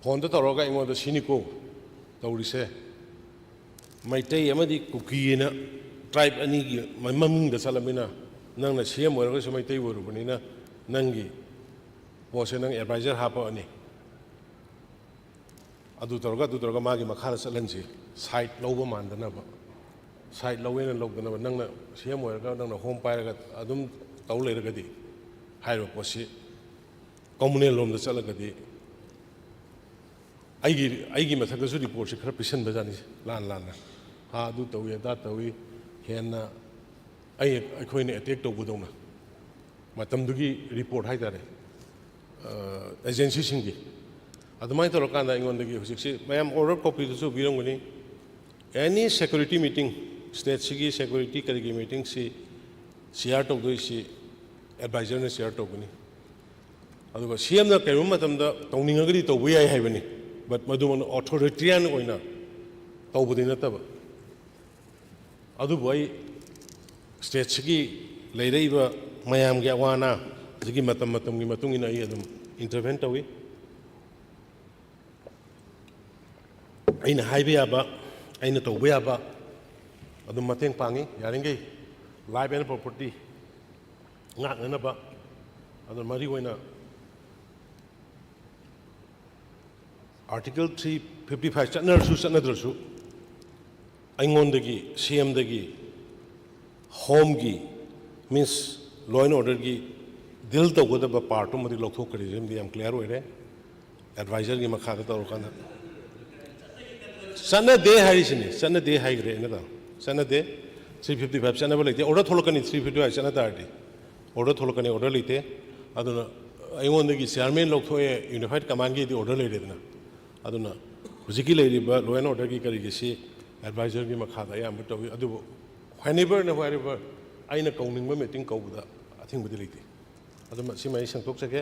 phone to Toroga in one the Shiniko, Taurise. My tay amadi cookie in a tribe anigi, my mum the Salamina, Nang the Siam, wherever my tay were Bunina, Nangi, was an advisor Hapani. Adu Torga Magi Makara Salensi, side Loberman the number. Side low in and low the number, Nanga, Siam, where down the home pirate, Adum Taule Gadi, Hydroposi, Communal on the Salagadi. Aigi Matakasu report, she crept in Bazani, Lanna. Ha do Tawi, that Tawi, Hena, I coin a take to Budona. Matamdugi report Haidare, agency Singi. At the Maito Rokana, in one the give, I am order copy to Bironguni. Any security meeting, state Sigi security meeting, see Seattle, she advisor in Seattle. Otherwise, she am the Karumatam, the Toningagri to we I have any, but Madun authoritarian oina, Tobudinataba. Otherwise, state Sigi, Lady Mayam Gawana, Zigi Matamatum Matungina Yadum, intervent away. In Hibiaba, I to Weaba, Adu Mating Pangi, Yaringi, live and property, not anaba, other Mariwina. Article 355, Chanarsu, Sanadrusu, Angondagi, CM Home Gi, means law and order Gi, Dilta Whatever part of the local criticism, the clear way, advisor Gimakata Rokana. Sana day Harisini, Sana day high grade, Sana day 355, Sana like the order Tolokan is 355, Sana 30. Order Tolokan order lite, Aduna, I want the Sarmin Lokoe Unified Command the order lady. Aduna, Ziki lady, but law and order Gikarisi, advisor Gimakata, I am but Adu. Whenever and wherever I know meeting over I think with the lady. Adama Simation talks again.